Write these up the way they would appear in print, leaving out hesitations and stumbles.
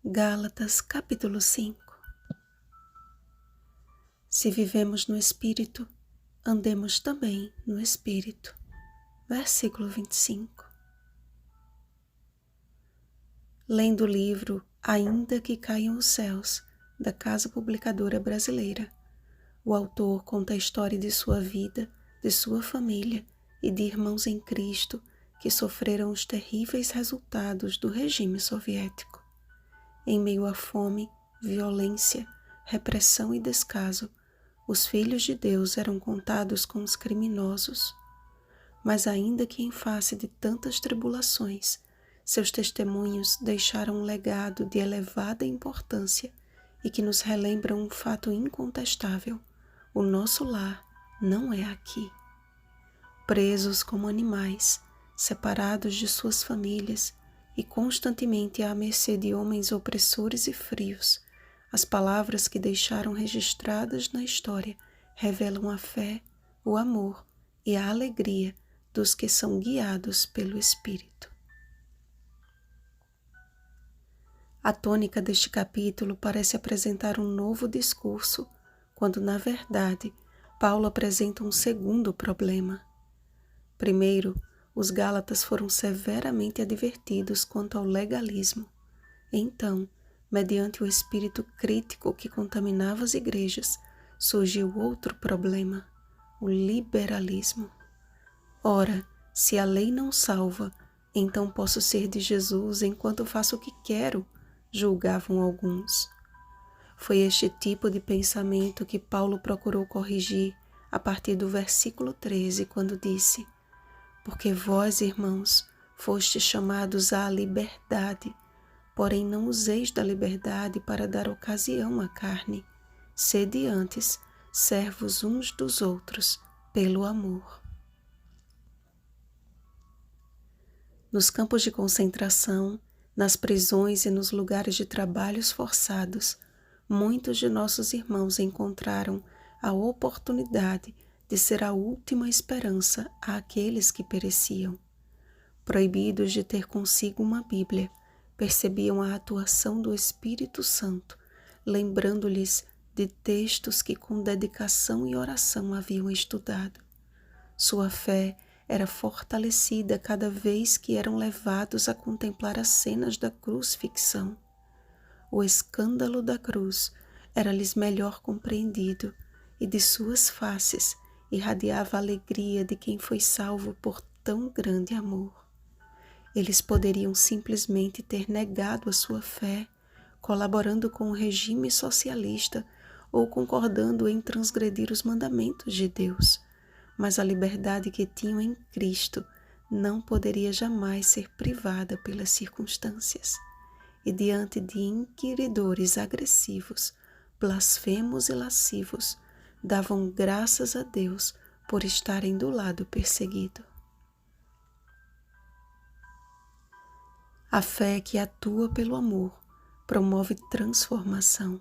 Gálatas capítulo 5. Se vivemos no Espírito, andemos também no Espírito. Versículo 25. Lendo o livro Ainda que Caiam os Céus, da Casa Publicadora Brasileira, o autor conta a história de sua vida, de sua família e de irmãos em Cristo que sofreram os terríveis resultados do regime soviético. Em meio à fome, violência, repressão e descaso, os filhos de Deus eram contados com os criminosos. Mas ainda que em face de tantas tribulações, seus testemunhos deixaram um legado de elevada importância e que nos relembram um fato incontestável: o nosso lar não é aqui. Presos como animais, separados de suas famílias e constantemente à mercê de homens opressores e frios, as palavras que deixaram registradas na história revelam a fé, o amor e a alegria dos que são guiados pelo Espírito. A tônica deste capítulo parece apresentar um novo discurso, quando, na verdade, Paulo apresenta um segundo problema. Primeiro, os Gálatas foram severamente advertidos quanto ao legalismo. Então, mediante o espírito crítico que contaminava as igrejas, surgiu outro problema: o liberalismo. Ora, se a lei não salva, então posso ser de Jesus enquanto faço o que quero, julgavam alguns. Foi este tipo de pensamento que Paulo procurou corrigir a partir do versículo 13, quando disse: porque vós, irmãos, fostes chamados à liberdade, porém não useis da liberdade para dar ocasião à carne. Sede antes servos uns dos outros pelo amor. Nos campos de concentração, nas prisões e nos lugares de trabalhos forçados, muitos de nossos irmãos encontraram a oportunidade de ser a última esperança àqueles que pereciam. Proibidos de ter consigo uma Bíblia, percebiam a atuação do Espírito Santo, lembrando-lhes de textos que com dedicação e oração haviam estudado. Sua fé era fortalecida cada vez que eram levados a contemplar as cenas da crucifixão. O escândalo da cruz era-lhes melhor compreendido, e de suas faces irradiava a alegria de quem foi salvo por tão grande amor. Eles poderiam simplesmente ter negado a sua fé, colaborando com o regime socialista ou concordando em transgredir os mandamentos de Deus, mas a liberdade que tinham em Cristo não poderia jamais ser privada pelas circunstâncias. E diante de inquiridores agressivos, blasfemos e lascivos, davam graças a Deus por estarem do lado perseguido. A fé que atua pelo amor promove transformação.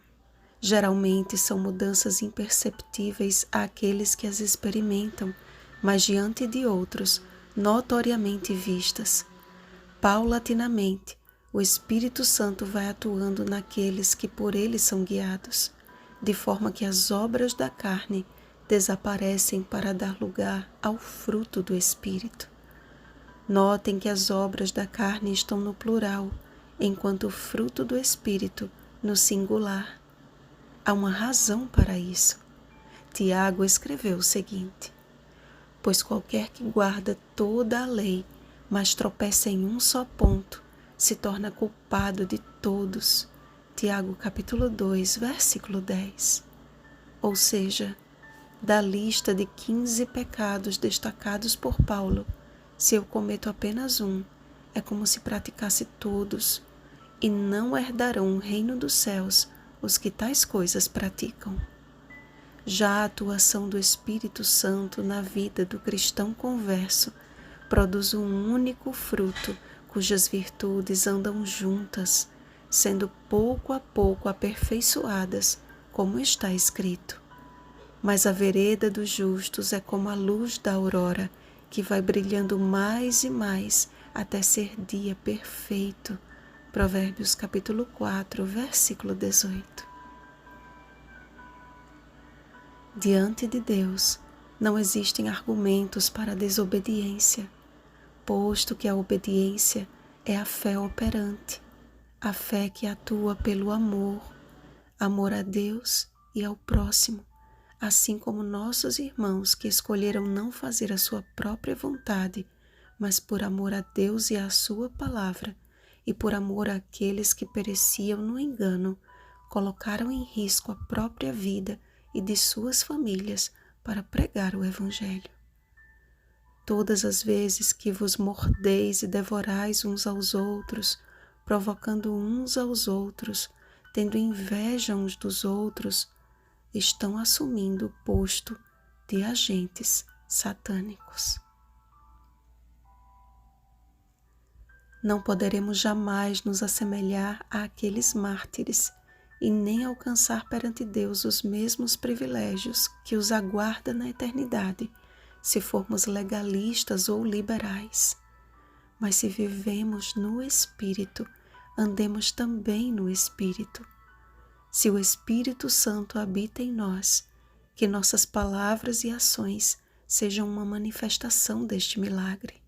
Geralmente são mudanças imperceptíveis àqueles que as experimentam, mas diante de outros, notoriamente vistas. Paulatinamente, o Espírito Santo vai atuando naqueles que por ele são guiados, de forma que as obras da carne desaparecem para dar lugar ao fruto do Espírito. Notem que as obras da carne estão no plural, enquanto o fruto do Espírito no singular. Há uma razão para isso. Tiago escreveu o seguinte: pois qualquer que guarda toda a lei, mas tropeça em um só ponto, se torna culpado de todos. Tiago capítulo 2, versículo 10. Ou seja, da lista de 15 pecados destacados por Paulo, se eu cometo apenas um, é como se praticasse todos, e não herdarão o reino dos céus os que tais coisas praticam. Já a atuação do Espírito Santo na vida do cristão converso produz um único fruto, cujas virtudes andam juntas, sendo pouco a pouco aperfeiçoadas, como está escrito. Mas a vereda dos justos é como a luz da aurora, que vai brilhando mais e mais até ser dia perfeito, Provérbios capítulo 4, versículo 18. Diante de Deus, não existem argumentos para a desobediência, posto que a obediência é a fé operante, a fé que atua pelo amor a Deus e ao próximo, assim como nossos irmãos que escolheram não fazer a sua própria vontade, mas por amor a Deus e à sua palavra, e por amor àqueles que pereciam no engano, colocaram em risco a própria vida e de suas famílias para pregar o Evangelho. Todas as vezes que vos mordeis e devorais uns aos outros, provocando uns aos outros, tendo inveja uns dos outros, estão assumindo o posto de agentes satânicos. Não poderemos jamais nos assemelhar àqueles mártires e nem alcançar perante Deus os mesmos privilégios que os aguarda na eternidade, se formos legalistas ou liberais. Mas se vivemos no Espírito, andemos também no Espírito. Se o Espírito Santo habita em nós, que nossas palavras e ações sejam uma manifestação deste milagre.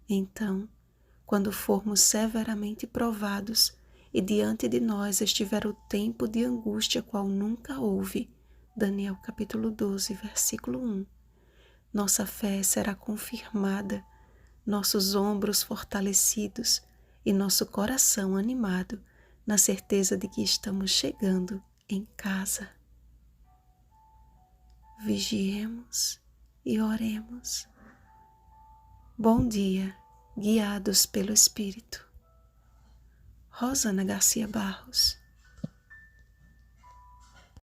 Então, quando formos severamente provados e diante de nós estiver o tempo de angústia qual nunca houve, Daniel capítulo 12, versículo 1, nossa fé será confirmada, nossos ombros fortalecidos e nosso coração animado na certeza de que estamos chegando em casa. Vigiemos e oremos. Bom dia, guiados pelo Espírito. Rosana Garcia Barros.